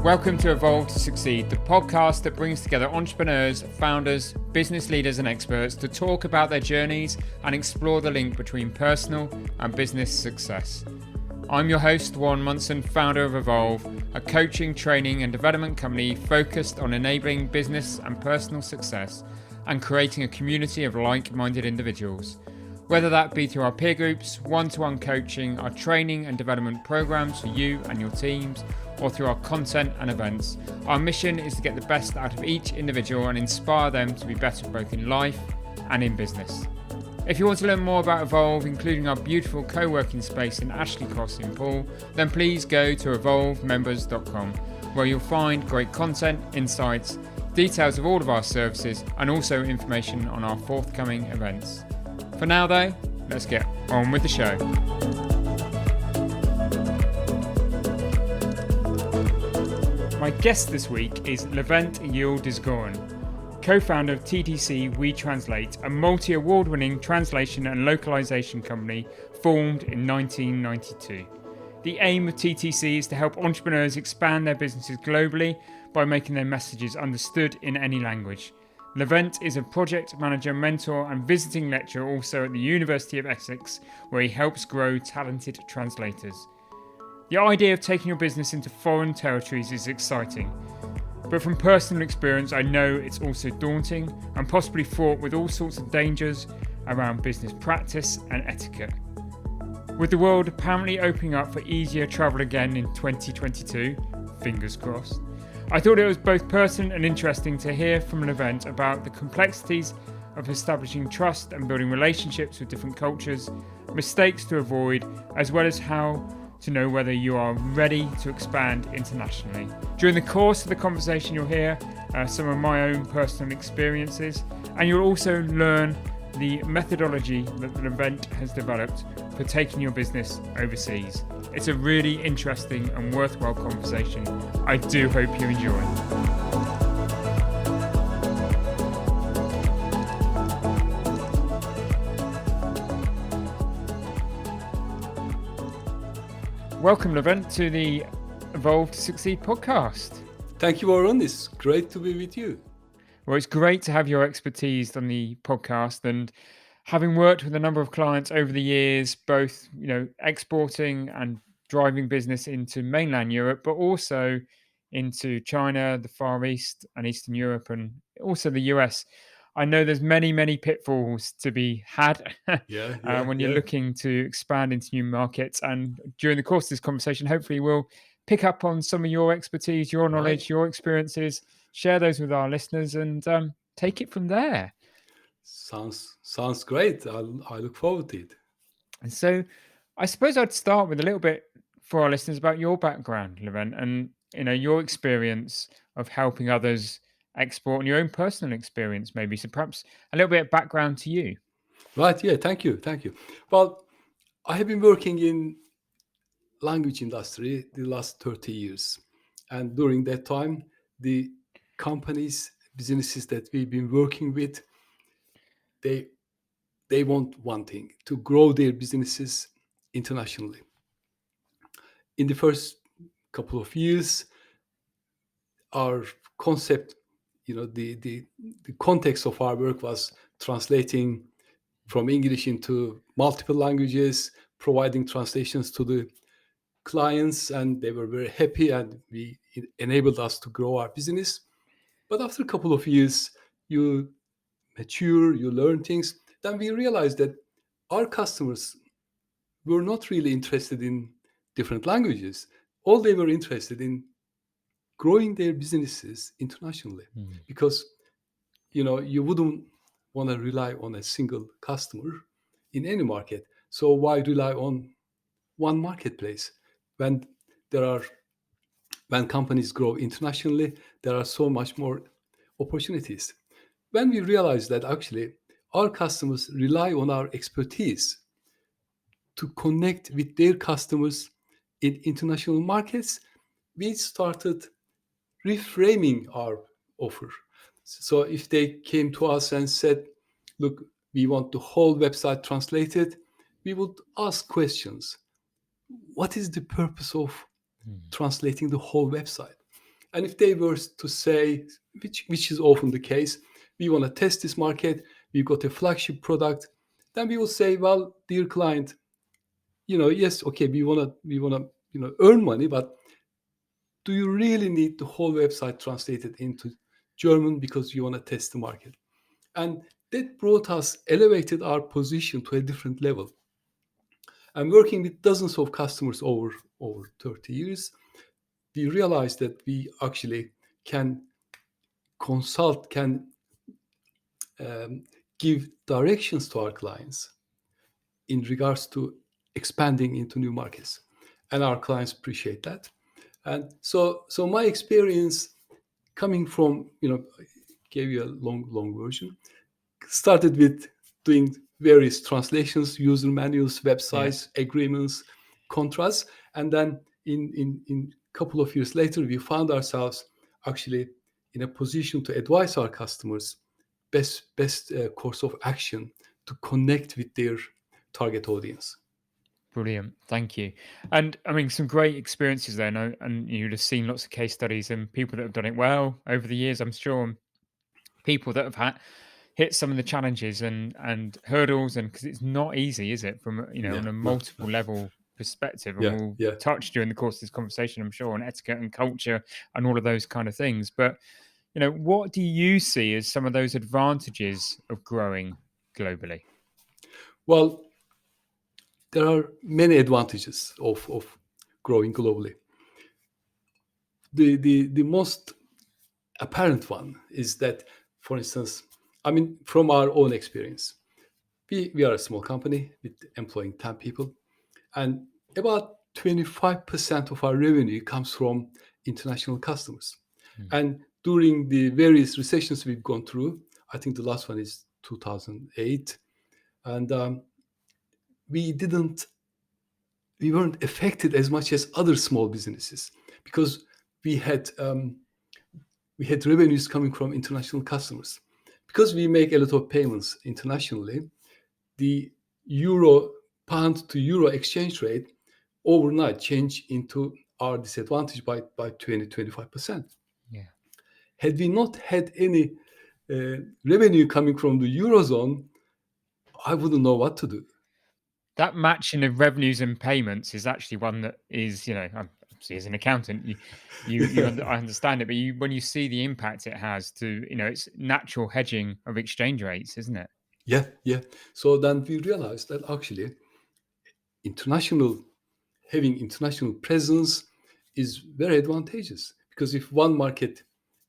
Welcome to Evolve to Succeed, the podcast that brings together entrepreneurs, founders, business leaders and experts to talk about their journeys and explore the link between personal and business success. I'm your host, Warren Munson, founder of Evolve, a coaching, training and development company focused on enabling business and personal success and creating a community of like-minded individuals. Whether that be through our peer groups, one-to-one coaching, our training and development programs for you and your teams, or through our content and events, our mission is to get the best out of each individual and inspire them to be better both in life and in business. If you want to learn more about Evolve, including our beautiful co-working space in Ashley Cross in Poole, then please go to evolvemembers.com, where you'll find great content, insights, details of all of our services, and also information on our forthcoming events. For now though, let's get on with the show. My guest this week is Levent Yildizgoren, co-founder of TTC wetranslate, a multi-award-winning translation and localization company formed in 1992. The aim of TTC is to help entrepreneurs expand their businesses globally by making their messages understood in any language. Levent is a project manager, mentor and visiting lecturer also at the University of Essex, where he helps grow talented translators. The idea of taking your business into foreign territories is exciting, but from personal experience I know it's also daunting and possibly fraught with all sorts of dangers around business practice and etiquette. With the world apparently opening up for easier travel again in 2022, fingers crossed, I thought it was both pertinent and interesting to hear from Levent about the complexities of establishing trust and building relationships with different cultures, mistakes to avoid, as well as how to know whether you are ready to expand internationally. During the course of the conversation, you'll hear some of my own personal experiences, and you'll also learn the methodology that Levent has developed for taking your business overseas. It's a really interesting and worthwhile conversation. I do hope you enjoy. Welcome, Levent, to the Evolve to Succeed podcast. Thank you, Warren. It's great to be with you. Well, it's great to have your expertise on the podcast, and having worked with a number of clients over the years, both exporting and driving business into mainland Europe, but also into China, the Far East and Eastern Europe, and also the US. I know there's many pitfalls to be had when you're looking to expand into new markets. And during the course of this conversation, hopefully we'll pick up on some of your expertise, your knowledge, your experiences, share those with our listeners, and take it from there. Sounds great. I look forward to it. And so I suppose I'd start with a little bit for our listeners about your background, Levent, and your experience of helping others export and your own personal experience, maybe. So perhaps a little bit of background to you. Right. Yeah. Thank you. Well, I have been working in language industry the last 30 years. And during that time, the businesses that we've been working with, they want one thing, to grow their businesses internationally. In the first couple of years, our concept, the context of our work was translating from English into multiple languages, providing translations to the clients, and they were very happy, and it enabled us to grow our business. But after a couple of years, you mature, you learn things. Then we realized that our customers were not really interested in different languages. All they were interested in growing their businesses internationally, because you wouldn't want to rely on a single customer in any market. So why rely on one marketplace when companies grow internationally? There are so much more opportunities. When we realized that actually our customers rely on our expertise to connect with their customers in international markets, we started reframing our offer. So if they came to us and said, look, we want the whole website translated, we would ask questions. What is the purpose of translating the whole website? And if they were to say, which is often the case, we want to test this market, we've got a flagship product, then we will say, well, dear client, yes, okay, we wanna earn money, but do you really need the whole website translated into German because you want to test the market? And that brought us, elevated our position to a different level. And working with dozens of customers over 30 years, we realized that we actually can consult, can give directions to our clients in regards to expanding into new markets. And our clients appreciate that. And so my experience coming from, I gave you a long version, started with doing various translations, user manuals, websites, agreements, contracts, and then in couple of years later, we found ourselves actually in a position to advise our customers best course of action to connect with their target audience. Brilliant, thank you. And I mean, some great experiences there, and you'd have seen lots of case studies and people that have done it well over the years, I'm sure, and people that have hit some of the challenges and hurdles, and because it's not easy, is it, from Yeah, on a no, multiple level perspective, and yeah, we'll yeah. touch during the course of this conversation, I'm sure, on etiquette and culture and all of those kind of things. But what do you see as some of those advantages of growing globally? Well, there are many advantages of growing globally. The most apparent one is that, for instance, I mean, from our own experience, we are a small company with employing 10 people, and about 25% of our revenue comes from international customers. Mm. And during the various recessions we've gone through, I think the last one is 2008, and we didn't we weren't affected as much as other small businesses because we had we had revenues coming from international customers. Because we make a lot of payments internationally, the euro pound to euro exchange rate overnight changed into our disadvantage by 20-25%. Yeah. Had we not had any revenue coming from the eurozone, I wouldn't know what to do. That matching of revenues and payments is actually one that is, obviously as an accountant, I understand it, but when you see the impact it has to, it's natural hedging of exchange rates, isn't it? Yeah, yeah. So then we realized that actually international having international presence is very advantageous, because if one market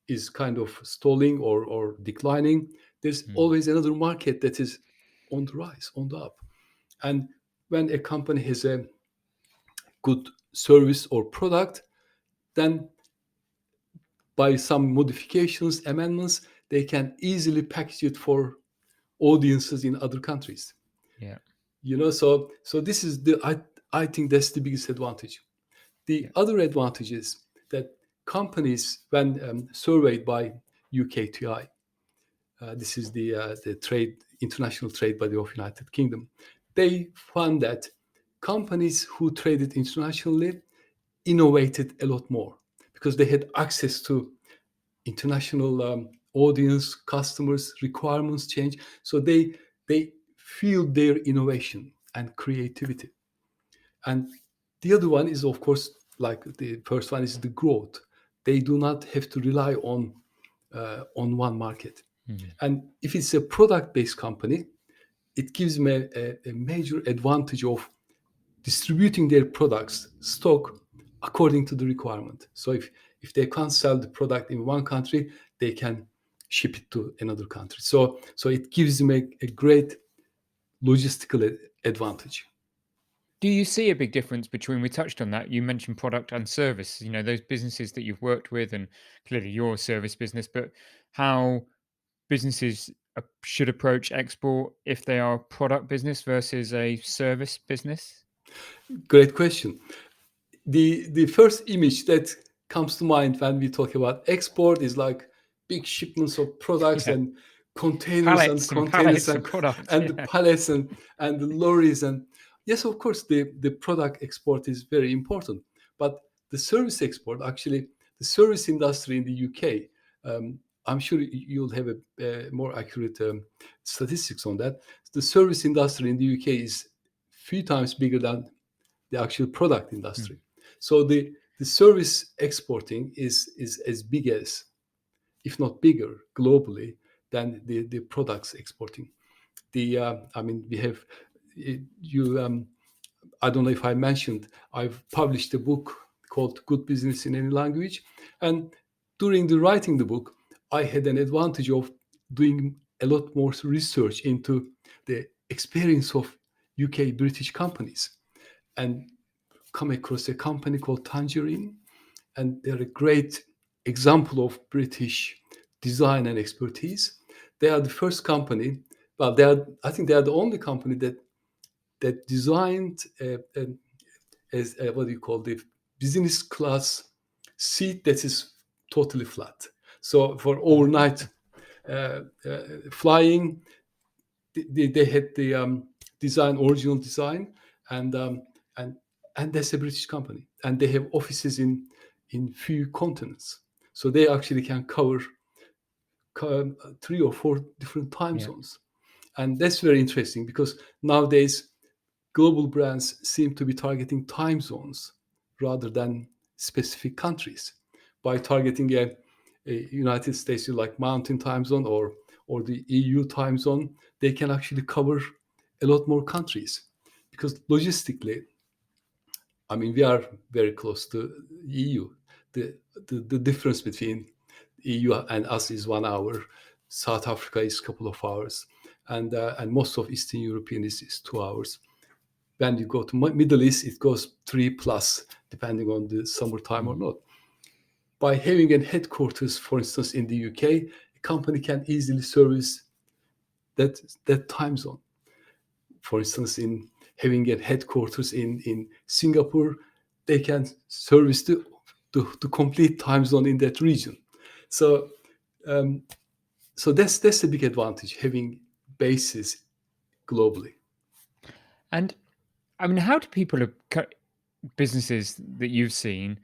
is kind of stalling or declining, there's Mm. always another market that is on the rise, on the up. And when a company has a good service or product, then by some modifications, amendments, they can easily package it for audiences in other countries. Yeah. So this is I think that's the biggest advantage. The Yeah. other advantage is that companies, when surveyed by UKTI, this is the international trade body of United Kingdom, they found that companies who traded internationally innovated a lot more because they had access to international audience, customers, requirements change. So they feel their innovation and creativity. And the other one is, of course, like the first one is the growth. They do not have to rely on one market. Mm. And if it's a product-based company, it gives them a major advantage of distributing their products stock according to the requirement. So if they can't sell the product in one country, they can ship it to another country. So it gives them a great logistical advantage. Do you see a big difference between, we touched on that, you mentioned product and service, those businesses that you've worked with, and clearly you're a service business, but how businesses should approach export if they are a product business versus a service business? Great question. The first image that comes to mind when we talk about export is like big shipments of products Yeah. and containers and Pallets and containers pallets of and products. and the Yeah. pallets and the lorries. And yes, of course, the product export is very important, but the service export, actually, the the service industry in the UK, I'm sure you'll have a more accurate statistics on that. The service industry in the UK is few times bigger than the actual product Mm. industry. So the service exporting is as big as, if not bigger, globally than the products exporting. I mean, we have you. I don't know if I mentioned, I've published a book called Good Business in Any Language. And during the writing the book, I had an advantage of doing a lot more research into the experience of UK British companies and come across a company called Tangerine. And they're a great example of British design and expertise. They are the first company, well, I think they are the only company that designed as what do you call the business class seat that is totally flat. So for overnight flying, they had the original design, and and and that's a British company, and they have offices in few continents, so they actually can cover 3 or 4 different time Yeah. zones, and that's very interesting because nowadays global brands seem to be targeting time zones rather than specific countries. By targeting a United States like Mountain Time Zone or the EU time zone, they can actually cover a lot more countries because logistically, I mean, we are very close to EU. The difference between EU and us is 1 hour. South Africa is a couple of hours, and most of Eastern European is 2 hours. When you go to Middle East, it goes 3 plus, depending on the summertime or Mm. not. By having a headquarters, for instance, in the UK, a company can easily service that time zone. For instance, in having a headquarters in Singapore, they can service the complete time zone in that region. So, um, so that's a big advantage, having bases globally. And I mean, how do businesses that you've seen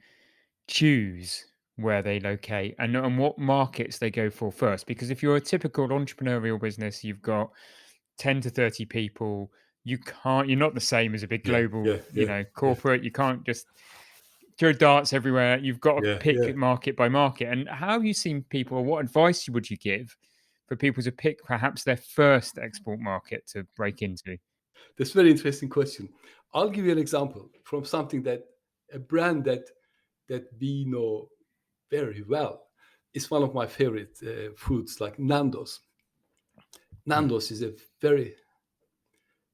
choose where they locate and what markets they go for first? Because if you're a typical entrepreneurial business, you've got 10 to 30 people. You're not the same as a big Yeah, global, yeah, yeah, yeah, corporate. You can't just throw darts everywhere. You've got to yeah, pick yeah. it market by market. And how have you seen people, or what advice would you give for people to pick perhaps their first export market to break into? That's a very interesting question. I'll give you an example from something that a brand that we know very well. It's one of my favorite foods, like Nando's. Yeah. Nando's is a very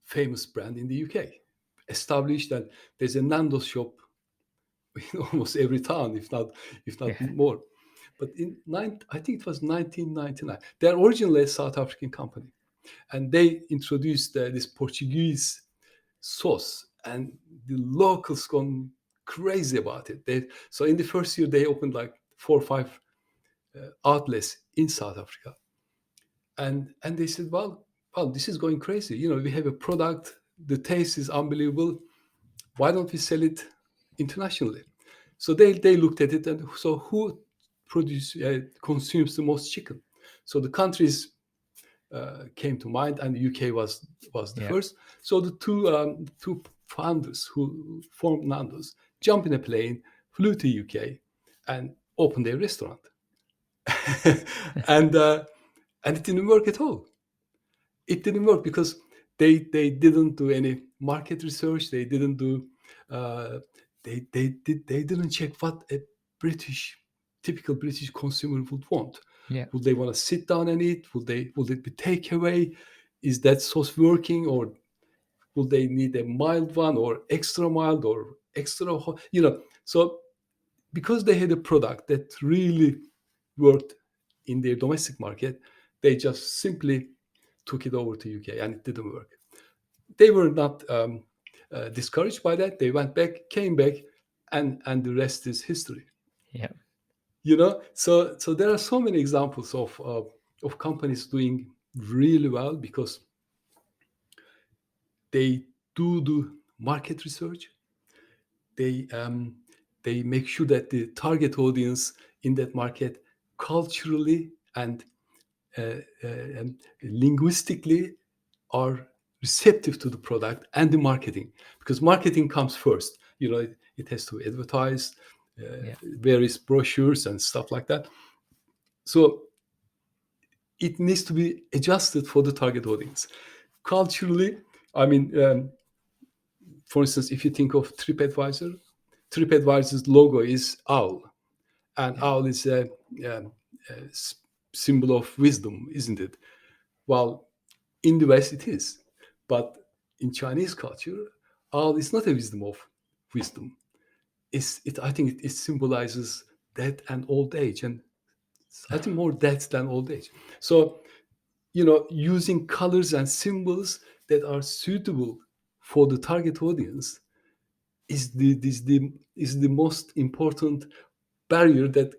famous brand in the UK, established, and there's a Nando's shop in almost every town, if not Yeah. more. But I think it was 1999. They're originally a South African company, and they introduced this Portuguese sauce, and the locals gone crazy about it. So in the first year they opened like 4 or 5 outlets in South Africa, and they said, well, this is going crazy. We have a product, the taste is unbelievable. Why don't we sell it internationally? So they looked at it, and so who consumes the most chicken? So the countries came to mind, and the UK was the Yeah. first. So the two founders who formed Nando's jumped in a plane, flew to UK, and opened a restaurant, and and it didn't work at all. It didn't work because they didn't do any market research. They didn't do uh, they didn't check what a British typical British consumer would want. Yeah. Would they want to sit down and eat? Would it be takeaway? Is that sauce working, or would they need a mild one, or extra mild, or extra hot? So because they had a product that really worked in their domestic market, they just simply took it over to UK, and it didn't work. They were not discouraged by that. They went back, came back, and the rest is history. Yeah. So there are so many examples of companies doing really well because they do market research. They they make sure that the target audience in that market culturally and linguistically are receptive to the product and the marketing, because marketing comes first. It has to advertise Yeah. various brochures and stuff like that. So it needs to be adjusted for the target audience. Culturally, I mean, for instance, if you think of TripAdvisor's logo is owl, and Yeah. owl is a symbol of wisdom, isn't it? Well, in the West it is, but in Chinese culture, owl is not a wisdom of wisdom. I think it symbolizes death and old age, and I think more death than old age. So using colors and symbols that are suitable for the target audience is the most important barrier that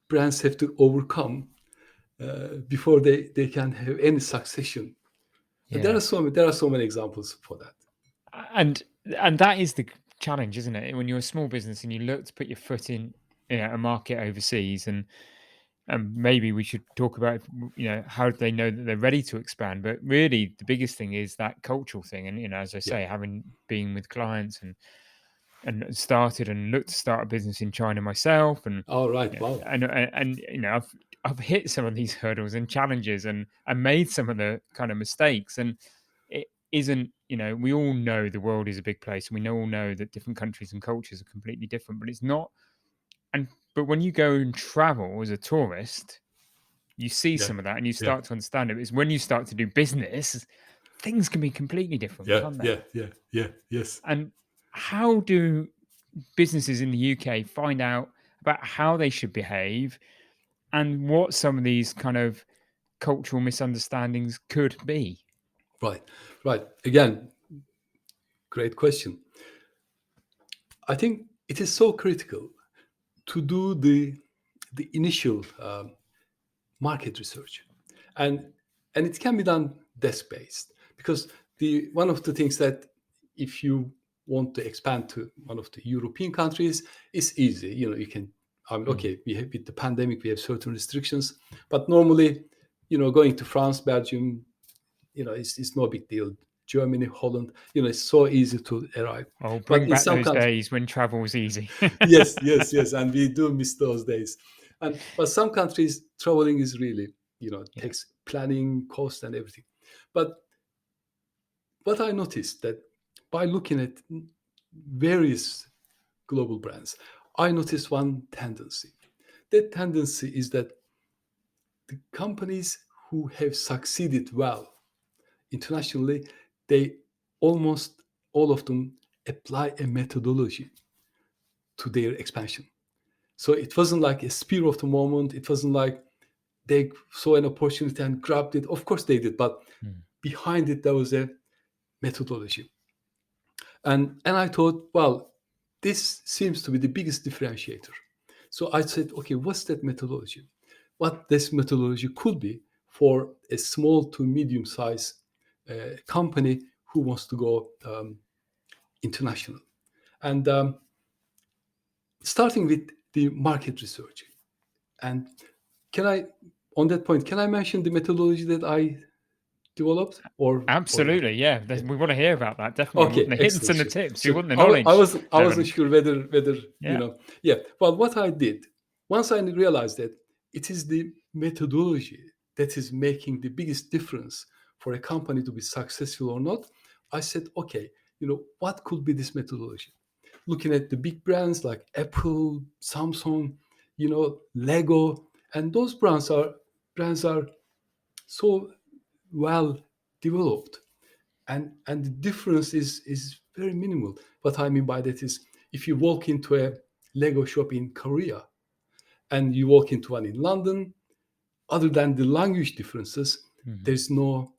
brands have to overcome before they can have any succession. And Yeah. there are so many examples for that. And and that is the challenge, isn't it? When you're a small business and you look to put your foot in, a market overseas, and maybe we should talk about, how do they know that they're ready to expand. But really, the biggest thing is that cultural thing. And as I Yeah. say, having been with clients and started and looked to start a business in China myself, and All right. yeah, Wow. and I've hit some of these hurdles and challenges, and made some of the kind of mistakes. And it isn't, we all know the world is a big place, and we all know that different countries and cultures are completely different, but it's not. And but when you go and travel as a tourist, you see Yeah. some of that and you Yeah. start to understand it. It's when you start to do business, things can be completely different, Yeah. can't they? Yeah. Yeah. Yeah. Yes. And how do businesses in the UK find out about how they should behave, and what some of these kind of cultural misunderstandings could be? Right. Right. Again, great question. I think it is so critical to do the initial market research, and it can be done desk based, because the one of the things that, if you want to expand to one of the European countries, is easy. You can, I mean, Mm. okay, we have, with the pandemic we have certain restrictions, but normally, going to France, Belgium, it's no big deal. Germany, Holland, it's so easy to arrive. Oh, But bring in back some those countries, days when travel was easy. yes, yes, yes, and we do miss those days. But some countries, traveling is really, Yeah. takes planning, cost, and everything. But what I noticed, that by looking at various global brands, I noticed one tendency. That tendency is that the companies who have succeeded well internationally, they almost all of them apply a methodology to their expansion. So it wasn't like a spear of the moment. It wasn't like they saw an opportunity and grabbed it. Of course they did, but Mm. behind it there was a methodology. And I thought, well, this seems to be the biggest differentiator. So I said, okay, what's that methodology? What this methodology could be for a small to medium size company who wants to go international. And starting with the market research. And can I, on that point, can I mention the methodology that I developed, or not? Absolutely, yeah. Yeah. We want to hear about that. Definitely, we want Okay, the hints excellent. and the Sure. tips. We So want the I knowledge, wasn't Levent. sure whether Yeah. yeah. Well, what I did, once I realized that it is the methodology that is making the biggest difference for a company to be successful or not, I said, okay, what could be this methodology? Looking at the big brands like Apple, Samsung, Lego, and those brands are so well developed, and the difference is very minimal. What I mean by that is, if you walk into a Lego shop in Korea and you walk into one in London, other than the language differences, Mhm. there's no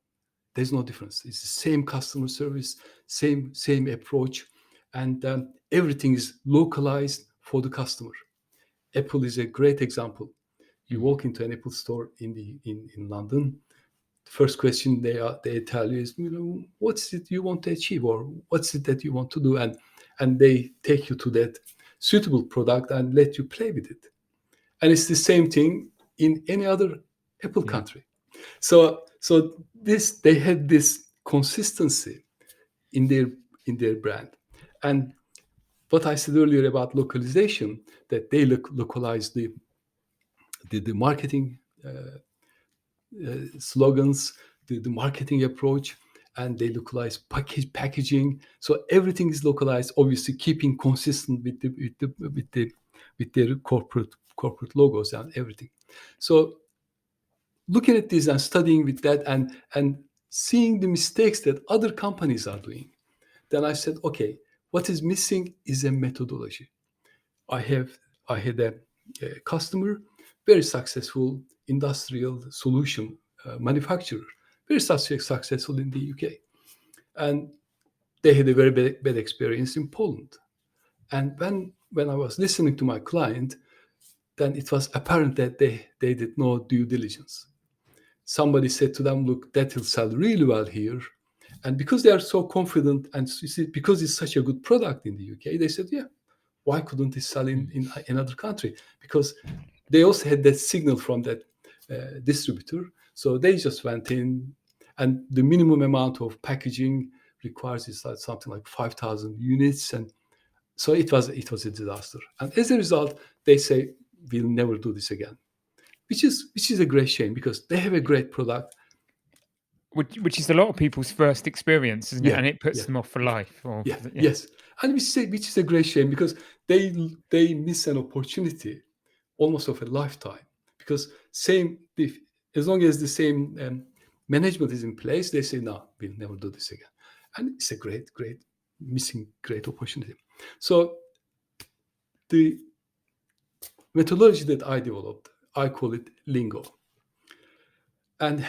difference. It's the same customer service, same approach, and everything is localized for the customer. Apple is a great example. You Mhm. walk into an Apple store in London, the first question they tell you is, what's it you want to achieve, or what's it that you want to do, and they take you to that suitable product and let you play with it. And it's the same thing in any other Apple Yeah. country. So this, they had this consistency in their brand. And what I said earlier about localization, that they localize the marketing slogans, the marketing approach, and they localize packaging. So everything is localized, obviously keeping consistent with their corporate logos and everything. So looking at this and studying with that, and seeing the mistakes that other companies are doing, then I said, okay, what is missing is a methodology. I had a customer, very successful industrial solution manufacturer, very successful in the UK, and they had a very bad experience in Poland. And when I was listening to my client, then it was apparent that they did no due diligence. Somebody said to them, look, that will sell really well here. And because they are so confident, and because it's such a good product in the UK, they said, yeah, why couldn't it sell in another country? Because they also had that signal from that distributor. So they just went in, and the minimum amount of packaging requires is like something like 5,000 units. And so it was a disaster. And as a result, they say, we'll never do this again, which is a great shame, because they have a great product. Which is a lot of people's first experience, isn't it? Yeah, And it puts yeah, them off for life. Or yeah, yeah. yes. And which is a great shame, because they miss an opportunity almost of a lifetime. Because as long as the same management is in place, they say, no, we'll never do this again. And it's a great missing great opportunity. So the methodology that I developed, I call it lingo. And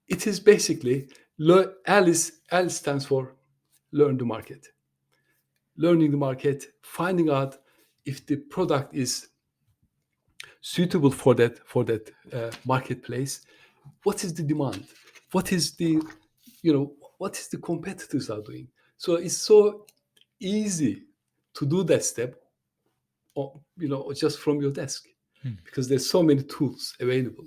it is basically L stands for learn the market. Learning the market, finding out if the product is suitable for that marketplace. What is the demand? What is the what is the competitors are doing? So it's so easy to do that step, just from your desk, because there's so many tools available.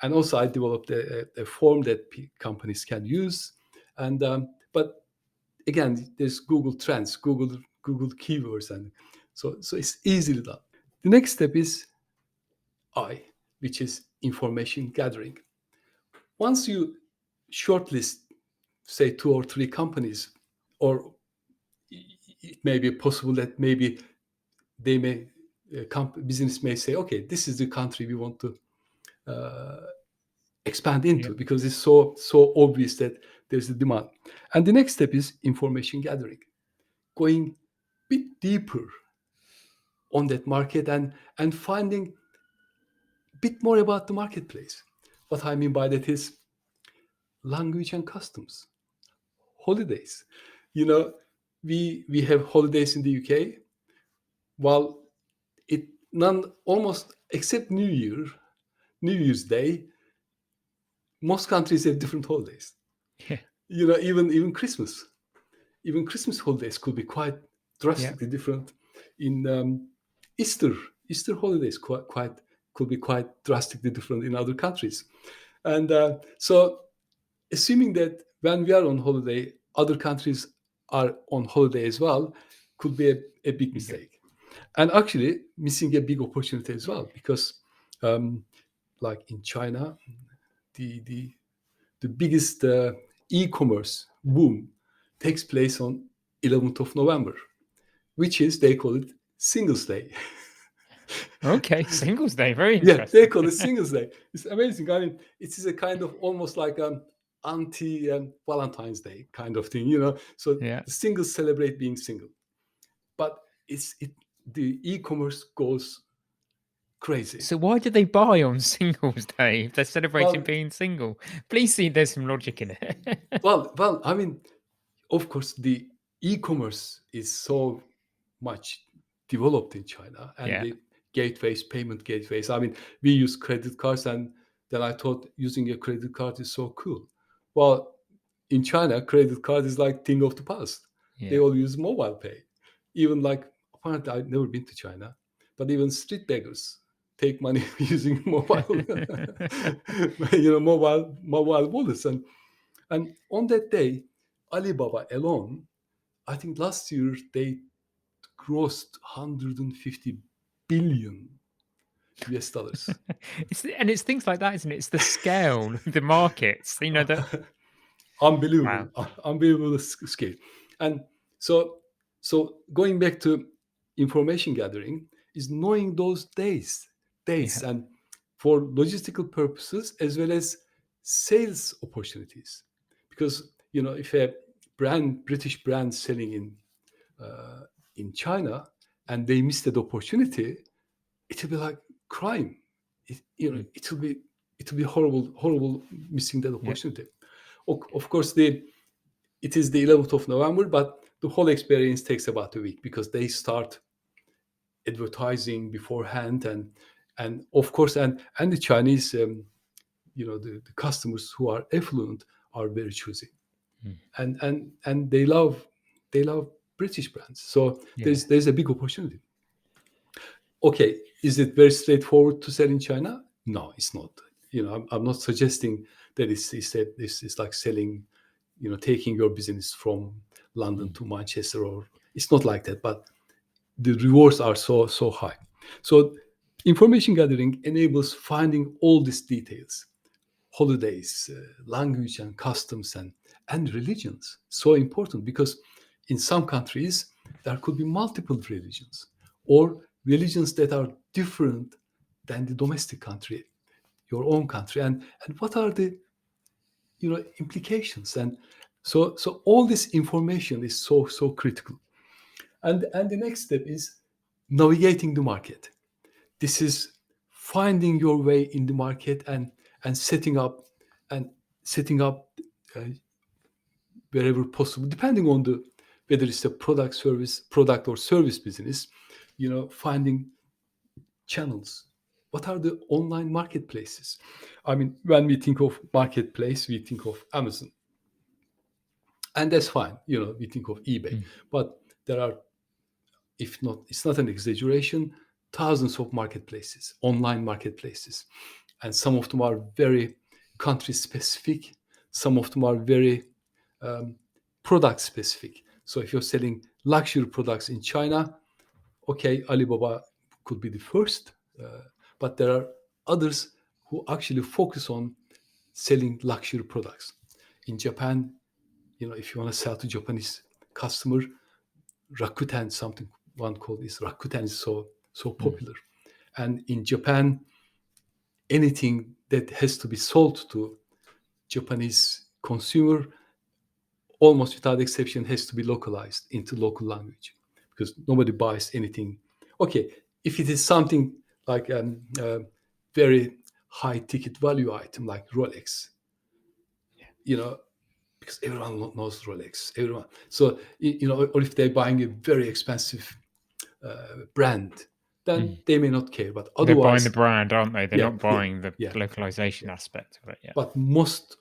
And also, I developed a form that companies can use. And but again, there's Google Trends, Google keywords, and so it's easily done. The next step is I, which is information gathering. Once you shortlist, say, 2 or 3 companies, or it may be possible that maybe they may business may say, okay, this is the country we want to expand into, because it's so obvious that there's a demand. And the next step is information gathering, going a bit deeper on that market, and finding a bit more about the marketplace. What I mean by that is language and customs, holidays. We have holidays in the UK. While it none almost except New Year's Day, most countries have different holidays. Yeah. Even Christmas. Even Christmas holidays could be quite drastically different. In Easter holidays could be quite drastically different in other countries. And so, assuming that when we are on holiday, other countries are on holiday as well, could be a big mistake. And actually missing a big opportunity as well, because like in China, the biggest e-commerce boom takes place on 11th of November, which is, they call it Singles Day. Okay, Singles Day, very Yeah, they interesting. call it Singles Day. It's amazing. I mean, it is a kind of almost like anti Valentine's Day kind of thing. So Yeah. the singles celebrate being single, but the e-commerce goes crazy. So why do they buy on Singles Day if they're celebrating Well, being single? Please see, there's some logic in it. well. I mean, of course, the e-commerce is so much developed in China, and Yeah. the payment gateways. I mean, we use credit cards, and then I thought using a credit card is so cool. Well, in China, credit card is like thing of the past. They Yeah. all use mobile pay. Even like apparently I've never been to China, but even street beggars take money using mobile, mobile wallets. And on that day, Alibaba alone, I think last year they grossed 150 billion US dollars. It's things like that, isn't it? It's the scale of the markets. That. Unbelievable, Wow. unbelievable scale. And so, so going back to information gathering is knowing those days, Yeah. and for logistical purposes as well as sales opportunities. Because if a British brand selling in China and they miss that opportunity, it will be like crime. Mm. It will be horrible missing that Yeah. opportunity. Of course, it is the 11th of November, but the whole experience takes about a week because they start advertising beforehand, and of course, and the Chinese, the customers who are affluent are very choosy, Mm. and they love British brands. So Yeah. there's a big opportunity. Okay, is it very straightforward to sell in China? No, it's not. I'm not suggesting that this is like selling, taking your business from London Mm. to Manchester, or it's not like that. But the rewards are so high. So information gathering enables finding all these details, holidays, language and customs, and religions. So important because in some countries there could be multiple religions or religions that are different than the domestic country, your own country, and what are the implications. And so all this information is so critical. And the next step is navigating the market. This is finding your way in the market and and setting up uh, wherever possible, depending on the whether it's a product or service business. Finding channels. What are the online marketplaces? I mean, when we think of marketplace, we think of Amazon, and that's fine. We think of eBay, Mm. but there are, if not, it's not an exaggeration, thousands of marketplaces, online marketplaces. And some of them are very country specific, some of them are very um, product specific. So if you're selling luxury products in China, okay, Alibaba could be the first, but there are others who actually focus on selling luxury products. In Japan, if you want to sell to Japanese customer, Rakuten, something one called is Rakuten, is so Mm. popular. And in Japan, anything that has to be sold to Japanese consumer, almost without exception, has to be localized into local language because nobody buys anything. Okay, if it is something like a very high ticket value item like Rolex, you know, because everyone knows Rolex, everyone. So or if they're buying a very expensive brand, then Mm. they may not care. But They're buying the otherwise, brand, aren't they? They're yeah, not yeah, buying the yeah, localization yeah. aspect of it. Yeah. But most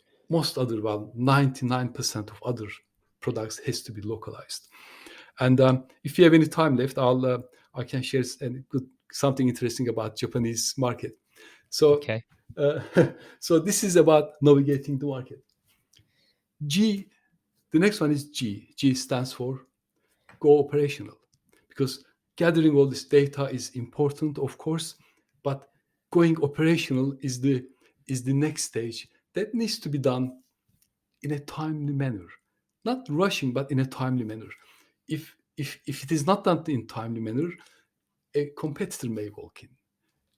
other, well, 99% of other products has to be localized. And if you have any time left, I can share something interesting about Japanese market. So Okay. uh, so this is about navigating the market. G, the next one is G. G stands for go operational, because gathering all this data is important, of course, but going operational is the next stage that needs to be done in a timely manner, not rushing, but in a timely manner. If it is not done in timely manner, a competitor may walk in,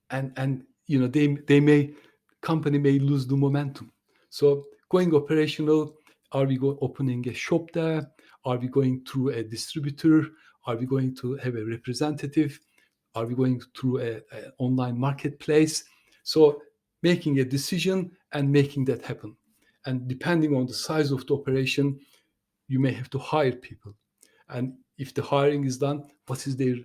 and they may company may lose the momentum. So going operational, are we opening a shop there? Are we going through a distributor? Are we going to have a representative? Are we going through a online marketplace? So making a decision and making that happen. And depending on the size of the operation, you may have to hire people. And if the hiring is done, what is their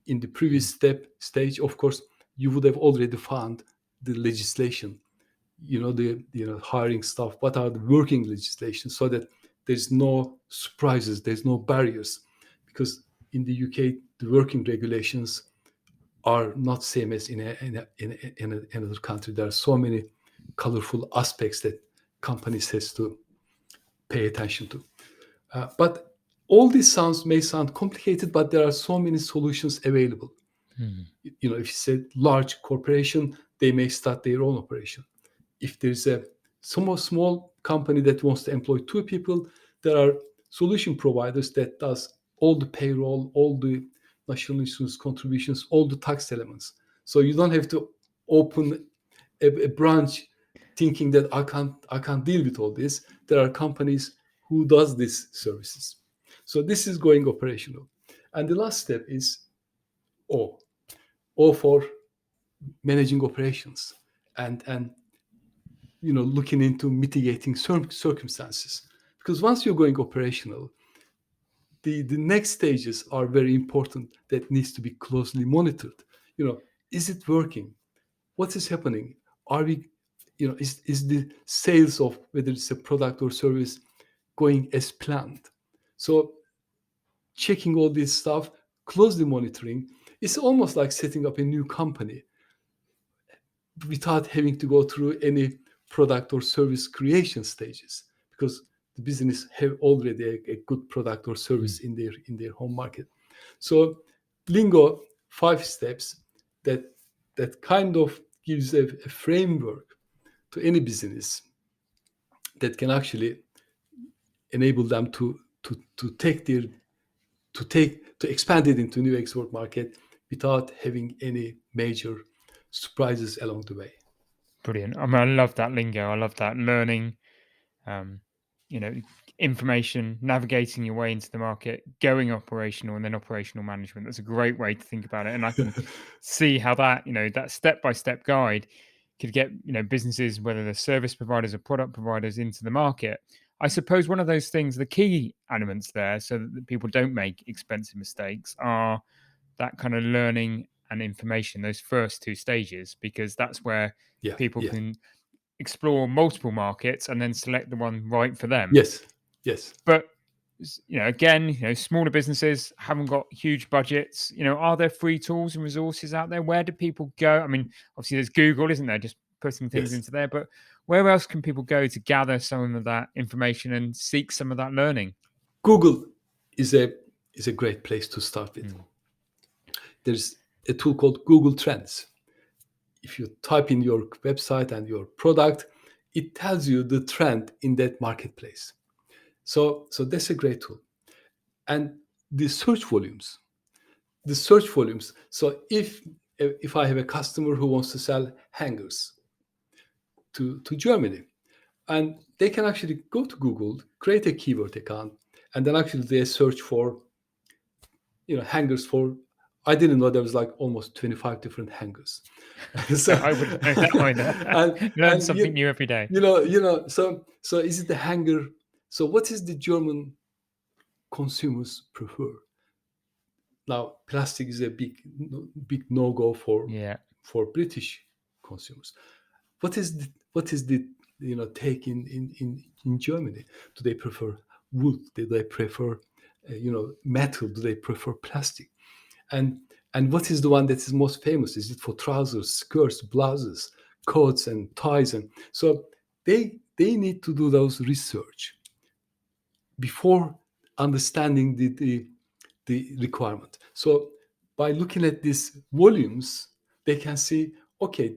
in the previous Mm. stage? Of course, you would have already found the legislation, the hiring staff, what are the working legislation, so that there's no surprises, there's no barriers. Because in the UK the working regulations are not same as in another country. There are so many colorful aspects that companies has to pay attention to. But all this may sound complicated, but there are so many solutions available. You know, if it's a large corporation, they may start their own operation. If there's a small company that wants to employ 2 people, there are solution providers that does all the payroll, all the national insurance contributions, all the tax elements. So you don't have to open a branch thinking that I can't deal with all this. There are companies who does these services. So this is going operational. And the last step is O. O for managing operations and looking into mitigating circumstances. Because once you're going operational, the next stages are very important that needs to be closely monitored. Is it working? What is happening? Are we, is the sales of whether it's a product or service going as planned? So checking all this stuff, closely monitoring, it's almost like setting up a new company without having to go through any product or service creation stages, because the business have already a good product or service in their home market. So Lingo 5 steps that kind of gives a framework to any business that can actually enable them to expand it into new export market without having any major surprises along the way. Brilliant. I mean, I love that lingo. I love that learning, um, information, navigating your way into the market, going operational, and then operational management. That's a great way to think about it. And I can see how that, that step-by-step guide could get, businesses, whether they're service providers or product providers, into the market. I suppose one of those things, the key elements there, so that people don't make expensive mistakes, are that kind of learning and information, those first 2 stages, because that's where people can explore multiple markets and then select the one right for them. Yes. But again, smaller businesses haven't got huge budgets. Are there free tools and resources out there? Where do people go? I mean, obviously there's Google, isn't there? Just putting things into there. But where else can people go to gather some of that information and seek some of that learning? Google is a great place to start with. There's a tool called Google Trends. If you type in your website and your product, it tells you the trend in that marketplace. So that's a great tool. And the search volumes. So if I have a customer who wants to sell hangers to Germany, and they can actually go to Google, create a keyword account, and then actually they search for hangers for. I didn't know there was like almost 25 different hangers. So I wouldn't know that either. Learn something new every day. So is it the hanger? So what is the German consumers prefer? Now, plastic is a big no-go for British consumers. What is the take in Germany? Do they prefer wood? Do they prefer metal? Do they prefer plastic? And what is the one that is most famous? Is it for trousers, skirts, blouses, coats, and ties? And so they need to do those research before understanding the requirement. So by looking at these volumes, they can see, okay,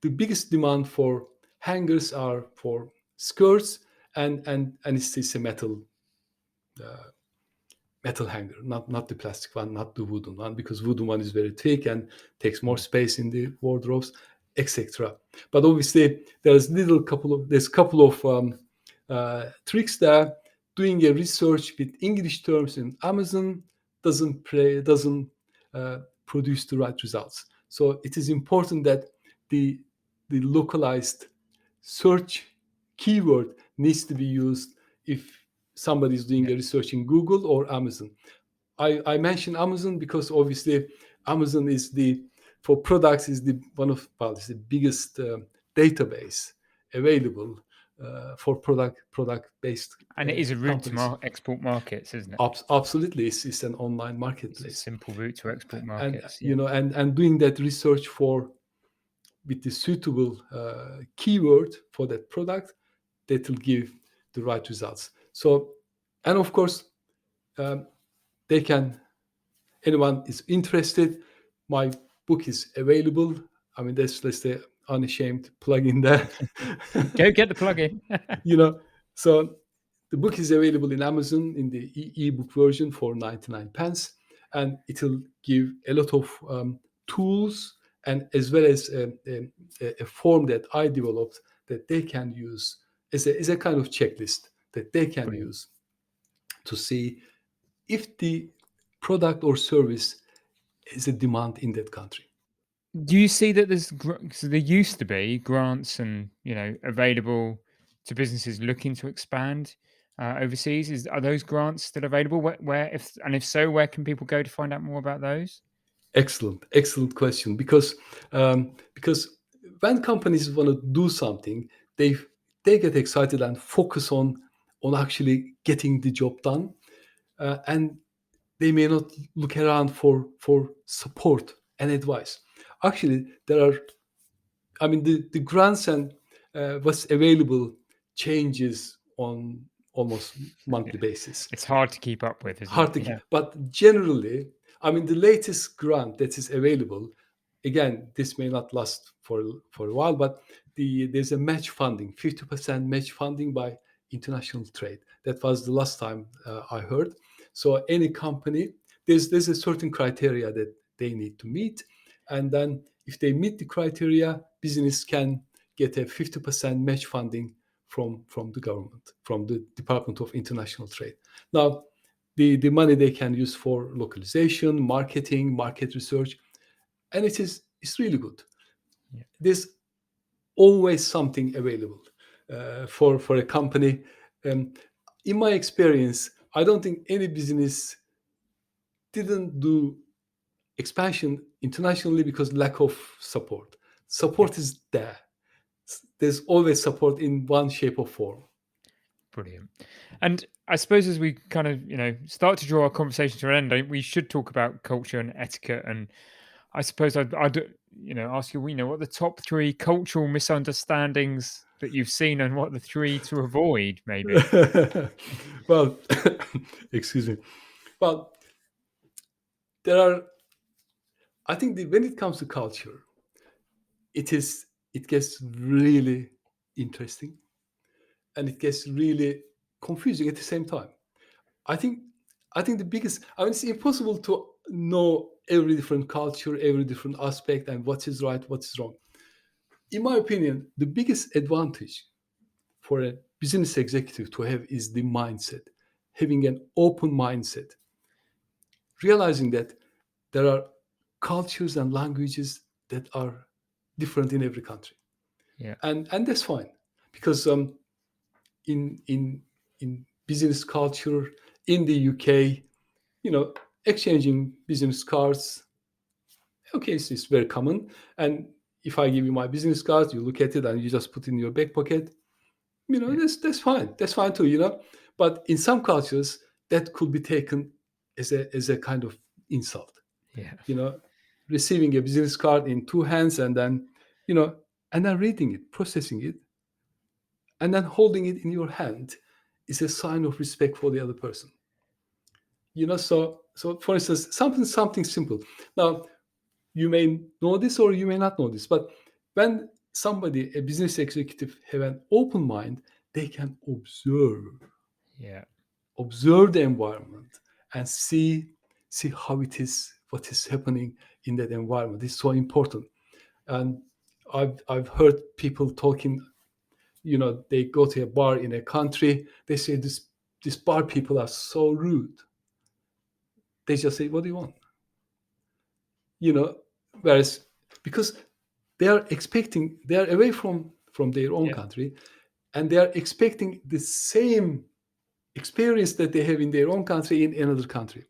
the biggest demand for hangers are for skirts, and it's a metal hanger, not the plastic one, not the wooden one, because wooden one is very thick and takes more space in the wardrobes, etc. But obviously, there's a couple of tricks there. Doing a research with English terms in Amazon doesn't produce the right results. So it is important that the localized search keyword needs to be used if somebody is doing a research in Google or Amazon. I mention Amazon because obviously Amazon is for products is it's the biggest database available for product based And it is a route to companies. export markets, isn't it? Absolutely, it's an online It's a marketplace, simple route to export and markets. you Yeah, know, and doing that research for with the suitable keyword for that product that will give the right results. So, and of course, um, they can. Anyone is interested, my book is available. I mean, that's the unashamed plug in there. go get the plug-in. you know, so the book is available in Amazon in the ebook version for 99 pence, and it will give a lot of tools and as well as a form that I developed that they can use as a kind of checklist that they can Brilliant. use to see if the product or service is a demand in that country. Do you see that so there used to be grants and available to businesses looking to expand overseas? Are those grants still available? If so, where can people go to find out more about those? Excellent question. Because when companies want to do something, they they get excited and focus on actually getting the job done, and they may not look around for support and advice. Actually, there are. I mean, the grants and what's available changes on almost monthly Yeah, basis. it's hard to keep up with, isn't it? Hard to keep. Yeah, But generally, I mean, the latest grant that is available, again, this may not last for a while, but there's a match funding, 50% match funding by international trade. That was the last time I heard. So any company, there's a certain criteria that they need to meet, and then if they meet the criteria, business can get a 50% match funding from the government, from the Department of International Trade. Now, the money they can use for localization, marketing, market research, and it's really good. yeah, There's always something available for a company. Um, in my experience, I don't think any business didn't do expansion internationally because lack of support. yeah. Support is there. There's always support in one shape or form. Brilliant. And I suppose as we kind of, start to draw our conversation to an end, we should talk about culture and etiquette. And I suppose I'd ask you, what are the top three cultural misunderstandings that you've seen and what are the three to avoid, maybe? well, excuse me. Well, there are. I think when it comes to culture, it gets really interesting and it gets really confusing at the same time. I think I think the biggest. I mean, it's impossible to know every different culture, every different aspect, and what is right, what is wrong. In my opinion, the biggest advantage for a business executive to have is the mindset, having an open mindset, realizing that there are cultures and languages that are different in every country, Yeah, and that's fine because in in in business culture in the UK, you know, exchanging business cards, okay, it's very common. And if I give you my business card, you look at it and you just put it in your back pocket, yeah, that's fine. That's fine too, you know. But in some cultures, that could be taken as a kind of insult, yeah, you know, receiving a business card in two hands and then, you know, and then reading it, processing it, and then holding it in your hand is a sign of respect for the other person. You know, so for instance, something simple. Now, you may know this or you may not know this, but when somebody, a business executive, have an open mind, they can yeah, observe the environment and see how it is, what is happening in that environment. It's so important. And I've heard people talking, you know, they go to a bar in a country, they say this bar people are so rude. They just say, what do you want? You know, whereas because they are away from their own yeah, country and they are expecting the same experience that they have in their own country in another country.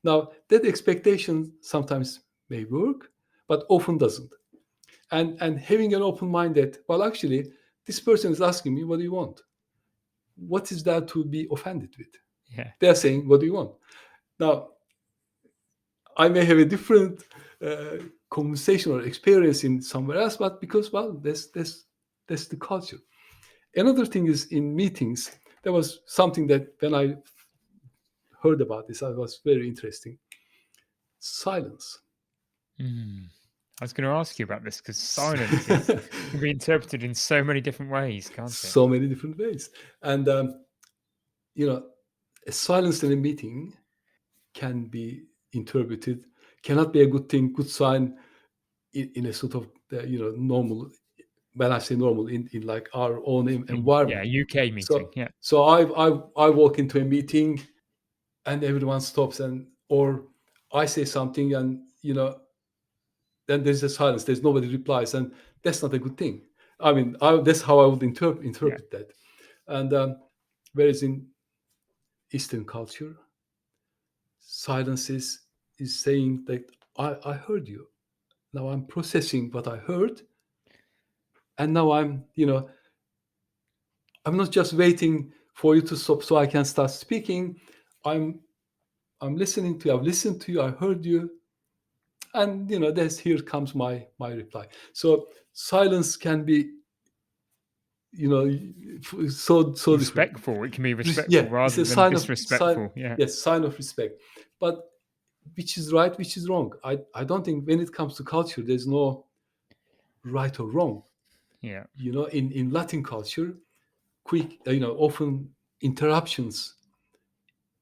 Now that expectation sometimes may work but often doesn't. And having an open mind that, well, actually This person is asking me, what do you want? What is that to be offended with? Yeah. They are saying, what do you want? Now, I may have a different conversation or experience in somewhere else, but because, well, that's the culture. Another thing is in meetings, there was something that when I heard about this, I was very interesting. Silence. I was going to ask you about this because silence is can be interpreted in so many different ways, can't it? So many different ways. And, you know, a silence in a meeting can be interpreted, cannot be a good thing, good sign in a sort of, normal, when I say normal, in like our own Yeah, environment. UK meeting. So, Yeah. so I walk into a meeting and everyone stops, and or I say something and then there's a silence. There's nobody replies, and that's not a good thing. I mean, that's how I would Yeah. interpret that. And whereas in Eastern culture, silence is saying that I heard you. Now I'm processing what I heard, and now I'm not just waiting for you to stop so I can start speaking. I'm I'm listening to you. I've listened to you. I heard you, and that's here comes my reply. So silence can be you know so different. Respectful. It can be Yeah, respectful it's rather a than sign. disrespectful. Yeah. Yes, sign of respect. But which is right, which is wrong? I don't think when it comes to culture, there's no right or wrong. Yeah. In Latin culture, quick, often interruptions.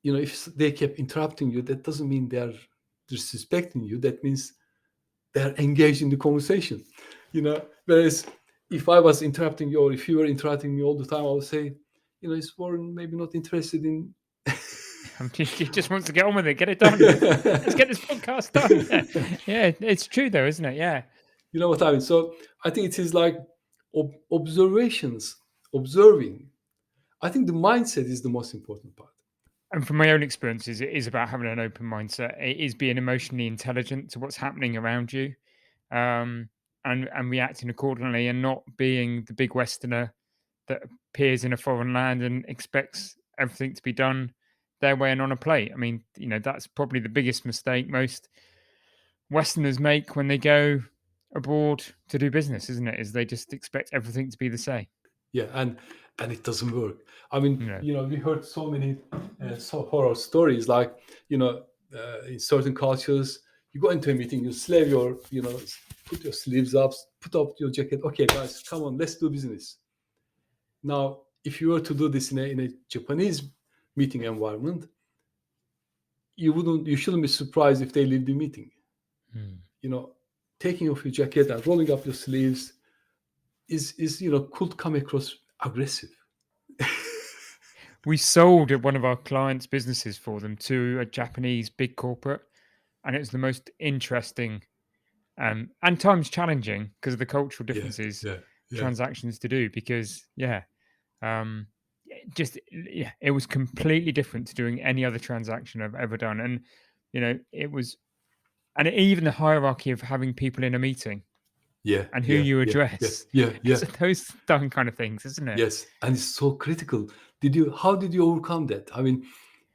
If they kept interrupting you, that doesn't mean they're disrespecting you. That means they're engaged in the conversation. Whereas if I was interrupting you, or if you were interrupting me all the time, I would say, is Warren maybe not interested in. He just wants to get on with it, get it done. Let's get this podcast done. Yeah. Yeah. It's true though, isn't it? Yeah. You know what I mean? So I think it is like observations, observing. I think the mindset is the most important part. And from my own experiences, it is about having an open mindset. It is being emotionally intelligent to what's happening around you, um, and reacting accordingly, and not being the big Westerner that appears in a foreign land and expects everything to be done their way and on a plate. I mean, that's probably the biggest mistake most Westerners make when they go abroad to do business, isn't it? Is they just expect everything to be the same. Yeah, and it doesn't work. I mean, You know, we heard so many horror stories. Like, in certain cultures, you go into a meeting, you slave your, put your sleeves up, put up your jacket. Okay, guys, come on, let's do business. Now, if you were to do this in a Japanese meeting environment, you shouldn't be surprised if they leave the meeting. Hmm. Taking off your jacket and rolling up your sleeves is could come across aggressive. We sold one of our clients' businesses for them to a Japanese big corporate, and it was the most interesting and times challenging because of the cultural Yeah, differences yeah, yeah, transactions to do. Because it was completely different to doing any other transaction I've ever done, and it was, and even the hierarchy of having people in a meeting yeah, and who yeah, you yeah, yeah, address. yeah, yeah. It's those done kind of things, isn't it? Yes, and it's so critical. How did you overcome that? I mean,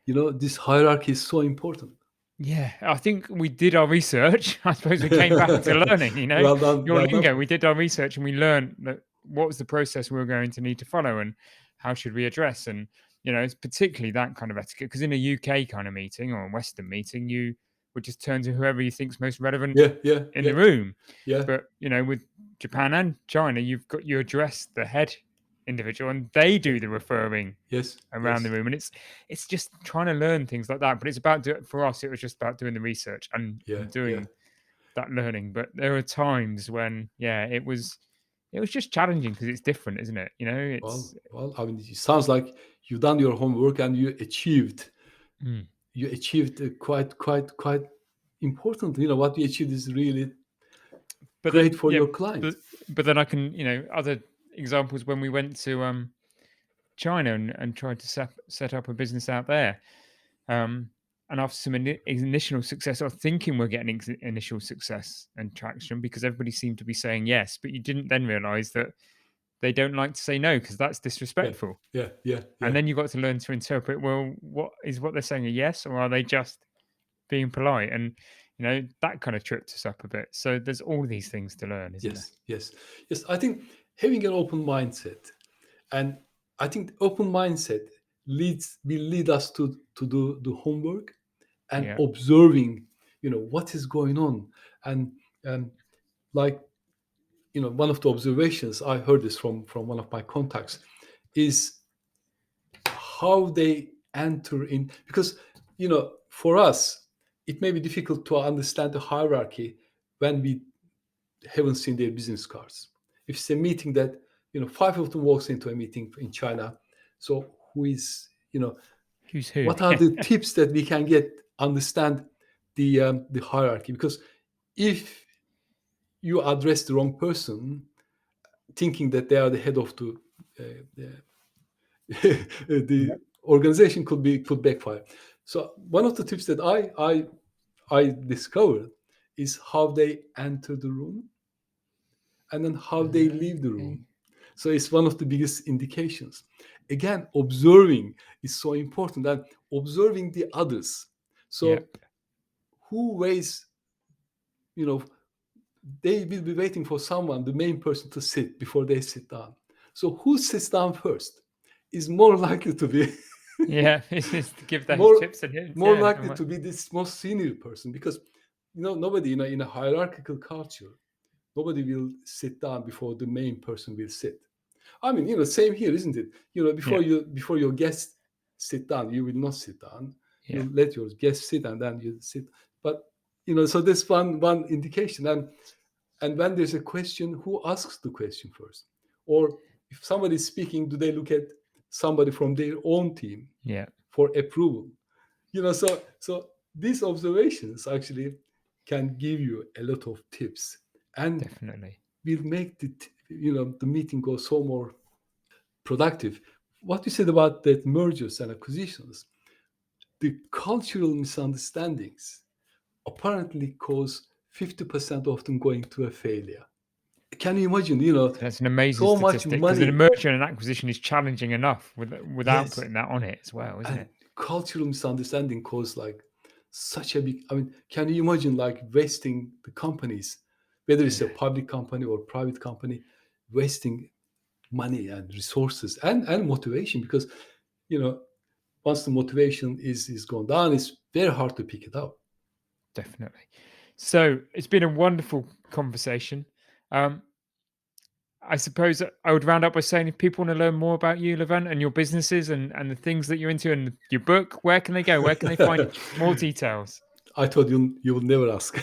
this hierarchy is so important. Yeah, I think we did our research. I suppose we came back to learning, Well done, your well lingo. done. We did our research and we learned that what was the process we were going to need to follow and how should we address. And, it's particularly that kind of etiquette because in a UK kind of meeting or a Western meeting, you would just turn to whoever you think's most relevant Yeah, yeah, in yeah, the room. yeah. But, with Japan and China, you address the head individual and they do the referring Yes, around the yes. room, and it's just trying to learn things like that. But it's about for us, it was just about doing the research Yeah, and yeah. doing that learning. But there are times when, yeah, it was just challenging because it's different, isn't it? It's Well. I mean, it sounds like you've done your homework and mm. you achieved quite important. What you achieved is really But great then for yeah, your client. but but then I can other examples when we went to China and tried to set up a business out there. Um, and after some initial success, or thinking we're getting initial success and traction because everybody seemed to be saying yes, but you didn't then realize that they don't like to say no because that's Yeah, disrespectful. yeah. And then you've got to learn to interpret, well, what they're saying a yes, or are they just being polite? And that kind of tripped us up a bit. So there's all these things to learn, isn't there? Yes. I think having an open mindset, and I think open mindset will lead us to do the homework and Yeah. observing, what is going on, and like one of the observations I heard this from one of my contacts is how they enter in, because for us it may be difficult to understand the hierarchy when we haven't seen their business cards. If it's a meeting that five of them walks into a meeting in China, so who is Who's who? what are the tips that we can get understand the hierarchy? Because if you address the wrong person thinking that they are the head of the organization, could backfire. So one of the tips that I discovered is how they enter the room and then how they leave the Okay. room. So it's one of the biggest indications. Again, observing is so important, and observing the others. So Yep. who waits, they will be waiting for someone, the main person, to sit before they sit down. So who sits down first is more likely to be Yeah. This is to give those more tips and hints. more Yeah. likely to be this most senior person, because nobody in a hierarchical culture, nobody will sit down before the main person will sit. I mean, same here, isn't it? Yeah. Before your guests sit down, you will not sit down. Yeah. You let your guests sit and then you sit. But so this one indication. And when there's a question, who asks the question first? Or if somebody is speaking, do they look at somebody from their own team Yeah. for approval? So these observations actually can give you a lot of tips and Definitely. will make the meeting go so more productive. What you said about that mergers and acquisitions, the cultural misunderstandings apparently cause 50% of them going to a failure. Can you imagine, So that's an amazing so much statistic because an money? merger and an acquisition is challenging enough without Yes. putting that on it as well, isn't And it? cultural misunderstanding cause like such a big, I mean, can you imagine like wasting the companies, whether it's a Yeah. public company or private company, wasting money and resources and motivation, because once the motivation is gone down, it's very hard to pick it up. Definitely. So it's been a wonderful conversation. Um, I suppose I would round up by saying if people want to learn more about you, Levent, and your businesses and the things that you're into and your book, where can they go? Where can they find more details? I thought you would never ask.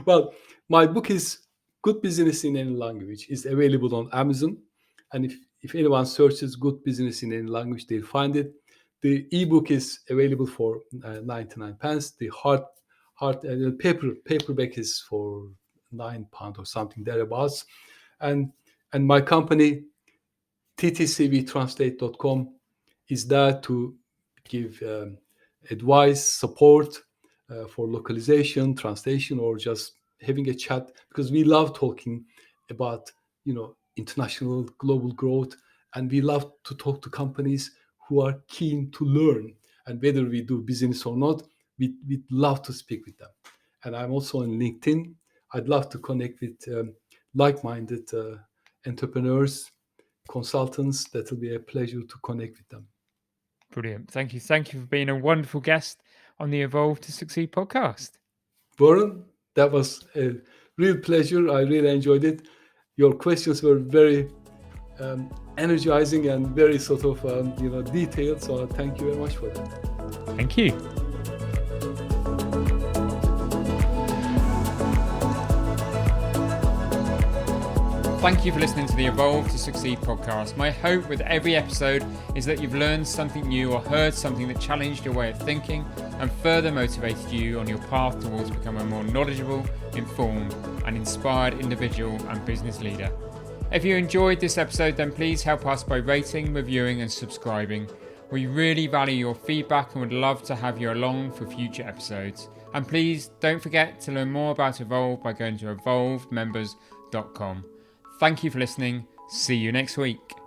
Well, my book is Good Business in Any Language. Is available on Amazon, and if anyone searches Good Business in Any Language, they'll find it. The ebook is available for 99 pence. The paperback is for £9 or something thereabouts, and my company ttcvtranslate.com is there to give advice, support for localization, translation, or just having a chat, because we love talking about international global growth, and we love to talk to companies who are keen to learn. And whether we do business or not, we'd love to speak with them. And I'm also on LinkedIn. I'd love to connect with like-minded entrepreneurs, consultants. That will be a pleasure to connect with them. Brilliant. Thank you. Thank you for being a wonderful guest on the Evolve to Succeed podcast. Warren, that was a real pleasure. I really enjoyed it. Your questions were very energizing and very sort of detailed. So thank you very much for that. Thank you. Thank you for listening to the Evolve to Succeed podcast. My hope with every episode is that you've learned something new or heard something that challenged your way of thinking and further motivated you on your path towards becoming a more knowledgeable, informed, and inspired individual and business leader. If you enjoyed this episode, then please help us by rating, reviewing, and subscribing. We really value your feedback and would love to have you along for future episodes. And please don't forget to learn more about Evolve by going to evolvemembers.com. Thank you for listening. See you next week.